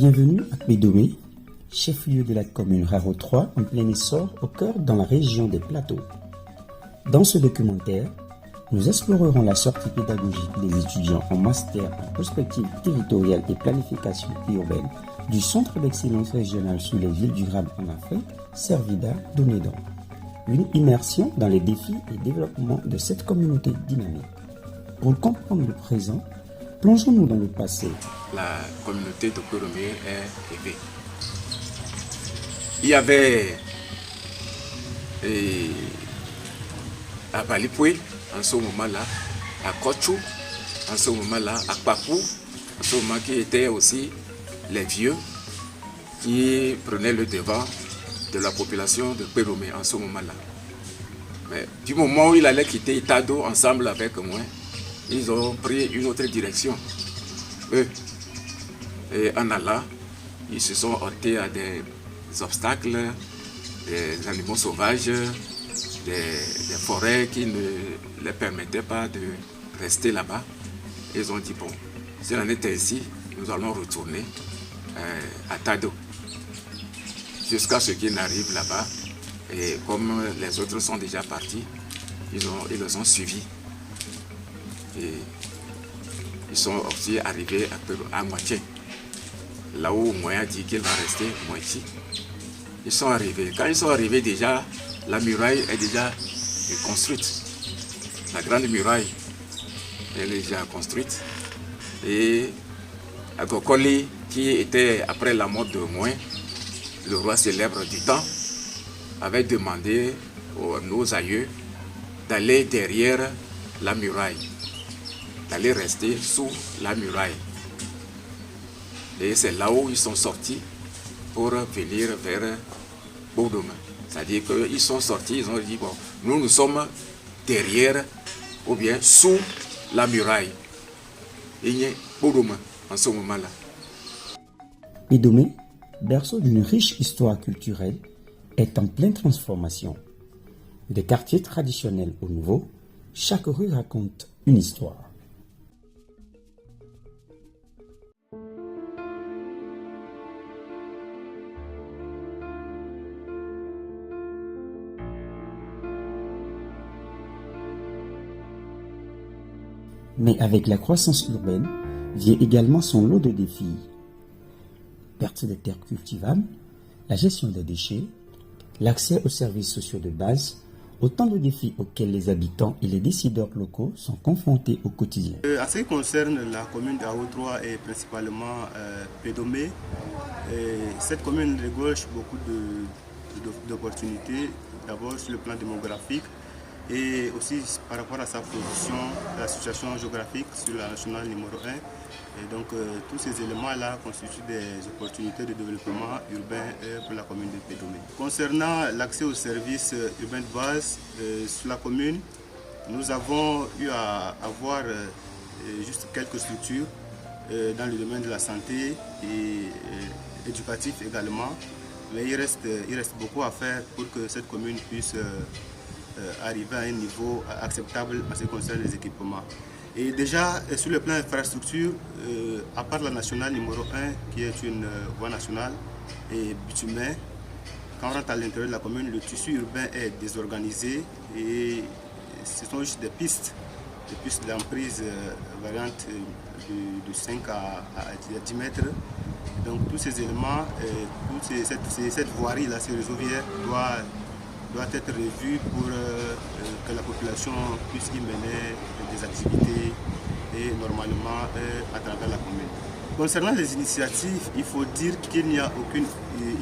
Bienvenue à Pédomé, chef-lieu de la commune Raro 3 en plein essor au cœur dans la région des Plateaux. Dans ce documentaire, nous explorerons la sortie pédagogique des étudiants en master en prospective territoriale et planification urbaine du Centre d'excellence régionale sur les villes durables en Afrique, Servida d'Onédon. Une immersion dans les défis et développement de cette communauté dynamique. Pour comprendre le présent, plongeons-nous dans le passé. La communauté de Pédomé est élevée. Il y avait à Balipoué, en ce moment-là, à Kochou, en ce moment-là, à Papou, en ce moment qui étaient aussi les vieux qui prenaient le devant de la population de Pédomé en ce moment-là. Mais du moment où il allait quitter Itado ensemble avec moi, ils ont pris une autre direction. Eux, et en allant, ils se sont heurtés à des obstacles, des animaux sauvages, des forêts qui ne les permettaient pas de rester là-bas. Ils ont dit, bon, si on était ici, nous allons retourner à Tado. Jusqu'à ce qu'ils n'arrivent là-bas. Et comme les autres sont déjà partis, ils les ont suivis. Et ils sont aussi arrivés à moitié. Là où Moya a dit qu'il va rester moitié. Ils sont arrivés. Quand ils sont arrivés déjà, la muraille est déjà construite. La grande muraille, elle est déjà construite. Et Agokoli, qui était après la mort de Moya, le roi célèbre du temps, avait demandé à nos aïeux d'aller derrière la muraille, d'aller rester sous la muraille. Et c'est là où ils sont sortis pour venir vers Boudouma. C'est-à-dire qu'ils sont sortis, ils ont dit, bon, nous sommes derrière ou bien sous la muraille. Il y a Boudouma en ce moment-là. Pédomé, berceau d'une riche histoire culturelle, est en pleine transformation. Des quartiers traditionnels au nouveau, chaque rue raconte une histoire. Mais avec la croissance urbaine, vient également son lot de défis. Perte des terres cultivables, la gestion des déchets, l'accès aux services sociaux de base, autant de défis auxquels les habitants et les décideurs locaux sont confrontés au quotidien. En ce qui concerne la commune de Raro 3 et principalement Pédomé, cette commune regorge beaucoup d'opportunités, d'abord sur le plan démographique et aussi par rapport à sa position, la situation géographique sur la nationale numéro 1. Et donc tous ces éléments-là constituent des opportunités de développement urbain pour la commune de Pédomé. Concernant l'accès aux services urbains de base sur la commune, nous avons eu à avoir juste quelques structures dans le domaine de la santé et éducatif également. Mais il reste beaucoup à faire pour que cette commune puisse arriver à un niveau acceptable en ce qui concerne les équipements. Et déjà, sur le plan infrastructure, à part la nationale numéro 1, qui est une voie nationale et bitumée, quand on rentre à l'intérieur de la commune, le tissu urbain est désorganisé et ce sont juste des pistes d'emprise variantes de 5 à 10 mètres. Donc tous ces éléments, cette voirie-là, ces réseaux-viaires doit être revue pour que la population puisse y mener des activités et normalement à travers la commune. Concernant les initiatives, il faut dire qu'il n'y a aucune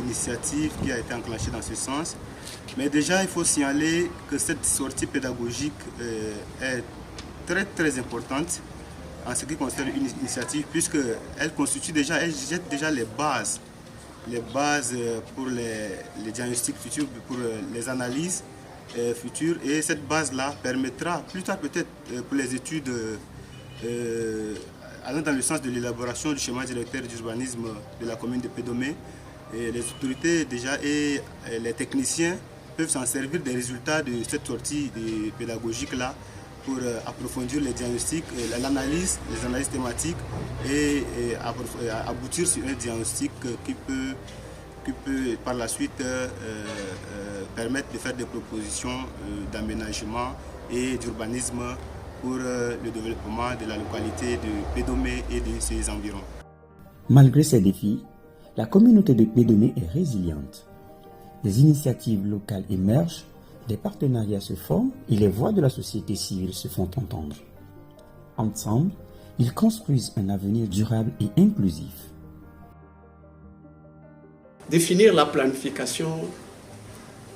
initiative qui a été enclenchée dans ce sens. Mais déjà, il faut signaler que cette sortie pédagogique est très très importante en ce qui concerne une initiative, puisqu'elle constitue déjà, elle jette déjà les bases pour les diagnostics futurs, pour les analyses futures. Et cette base-là permettra plus tard peut-être pour les études allant dans le sens de l'élaboration du schéma directeur d'urbanisme de la commune de Pédomé. Et les autorités déjà et les techniciens peuvent s'en servir des résultats de cette sortie pédagogique-là pour approfondir les diagnostics, les analyses thématiques et aboutir sur un diagnostic qui peut par la suite permettre de faire des propositions d'aménagement et d'urbanisme pour le développement de la localité de Pédomé et de ses environs. Malgré ces défis, la communauté de Pédomé est résiliente. Des initiatives locales émergent, des partenariats se forment et les voix de la société civile se font entendre. Ensemble, ils construisent un avenir durable et inclusif. Définir la planification,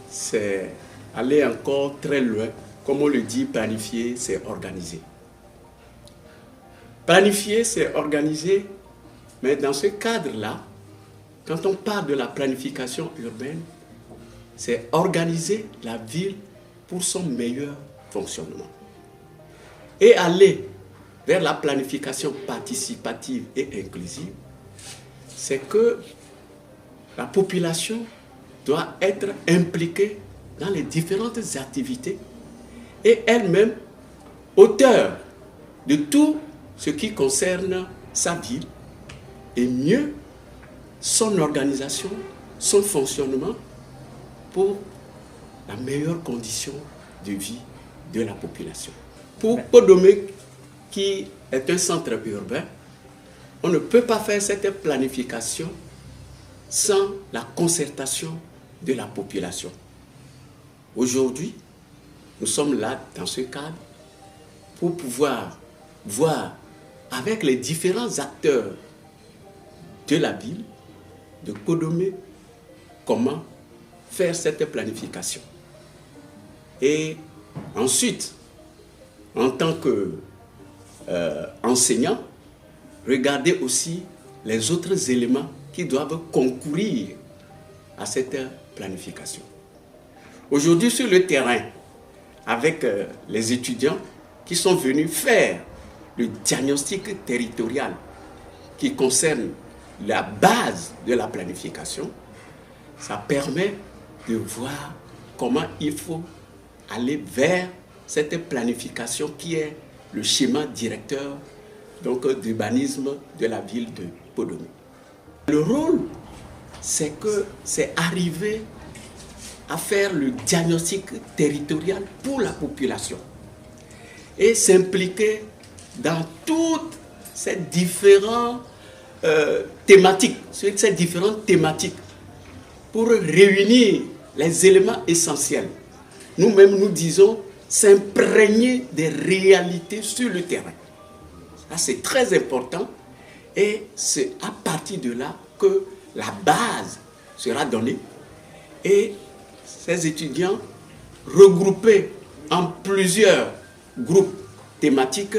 c'est aller encore très loin. Comme on le dit, planifier, c'est organiser. Planifier, c'est organiser, mais dans ce cadre-là, quand on parle de la planification urbaine, c'est organiser la ville pour son meilleur fonctionnement. Et aller vers la planification participative et inclusive, c'est que la population doit être impliquée dans les différentes activités et elle-même auteur de tout ce qui concerne sa ville et mieux son organisation, son fonctionnement pour la meilleure condition de vie de la population. Pour Pédomé, qui est un centre urbain, on ne peut pas faire cette planification sans la concertation de la population. Aujourd'hui, nous sommes là dans ce cadre pour pouvoir voir avec les différents acteurs de la ville, de Pédomé, comment faire cette planification. Et ensuite, en tant qu'enseignant, regarder aussi les autres éléments qui doivent concourir à cette planification. Aujourd'hui, sur le terrain, avec les étudiants qui sont venus faire le diagnostic territorial qui concerne la base de la planification, ça permet de voir comment il faut aller vers cette planification qui est le schéma directeur d'urbanisme de la ville de Pédomé. Le rôle, c'est arriver à faire le diagnostic territorial pour la population et s'impliquer dans toutes ces différentes thématiques pour réunir les éléments essentiels. Nous-mêmes, nous disons s'imprégner des réalités sur le terrain. Ça, c'est très important et c'est à partir de là que la base sera donnée et ces étudiants regroupés en plusieurs groupes thématiques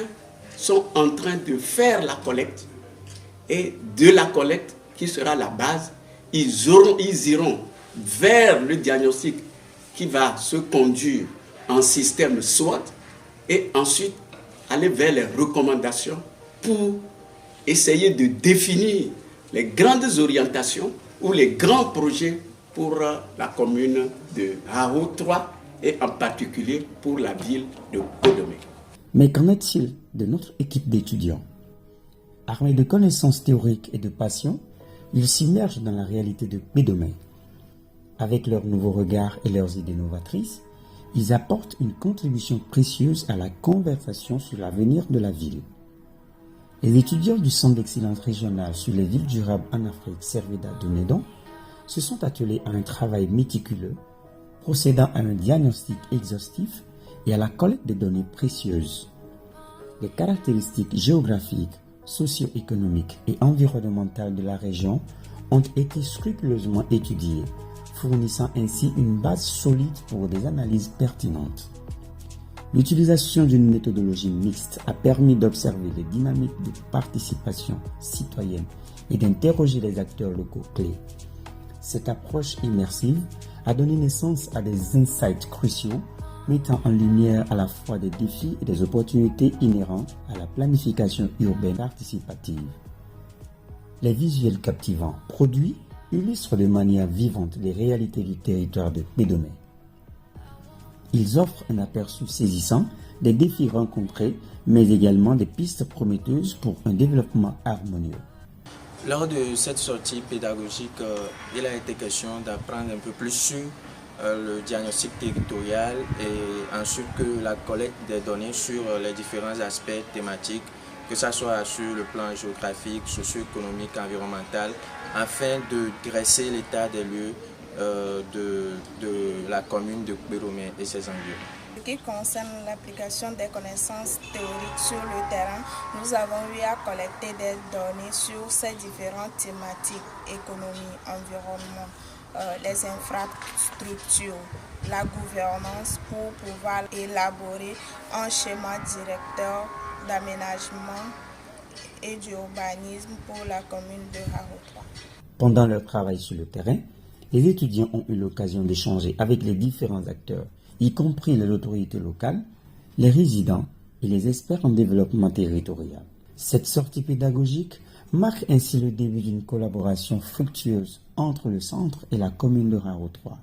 sont en train de faire la collecte et de la collecte qui sera la base, ils iront vers le diagnostic qui va se conduire en système SWOT et ensuite aller vers les recommandations pour essayer de définir les grandes orientations ou les grands projets pour la commune de Haro 3 et en particulier pour la ville de Pédomé. Mais qu'en est-il de notre équipe d'étudiants? Armés de connaissances théoriques et de passion, ils s'immergent dans la réalité de Pédomé. Avec leurs nouveaux regards et leurs idées novatrices, ils apportent une contribution précieuse à la conversation sur l'avenir de la ville. Les étudiants du Centre d'excellence régional sur les villes durables en Afrique, Cerveda de Médon, se sont attelés à un travail méticuleux, procédant à un diagnostic exhaustif et à la collecte de données précieuses. Les caractéristiques géographiques, socio-économiques et environnementales de la région ont été scrupuleusement étudiées, fournissant ainsi une base solide pour des analyses pertinentes. L'utilisation d'une méthodologie mixte a permis d'observer les dynamiques de participation citoyenne et d'interroger les acteurs locaux clés. Cette approche immersive a donné naissance à des insights cruciaux, mettant en lumière à la fois des défis et des opportunités inhérentes à la planification urbaine participative. Les visuels captivants produits illustrent de manière vivante les réalités du territoire de Pédomé. Ils offrent un aperçu saisissant des défis rencontrés, mais également des pistes prometteuses pour un développement harmonieux. Lors de cette sortie pédagogique, il a été question d'apprendre un peu plus sur le diagnostic territorial et ensuite que la collecte des données sur les différents aspects thématiques, que ce soit sur le plan géographique, socio-économique, environnemental, afin de dresser l'état des lieux de la commune de Kouberoumé et ses environs. Ce qui concerne l'application des connaissances théoriques sur le terrain, nous avons eu à collecter des données sur ces différentes thématiques: économie, environnement, les infrastructures, la gouvernance, pour pouvoir élaborer un schéma directeur d'aménagement et d'urbanisme pour la commune de Haro 3. Pendant leur travail sur le terrain, les étudiants ont eu l'occasion d'échanger avec les différents acteurs, y compris les autorités locales, les résidents et les experts en développement territorial. Cette sortie pédagogique marque ainsi le début d'une collaboration fructueuse entre le centre et la commune de Haro 3.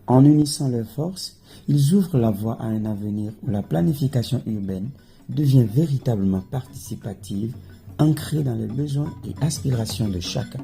En unissant leurs forces, ils ouvrent la voie à un avenir où la planification urbaine devient véritablement participative, ancrée dans les besoins et aspirations de chacun.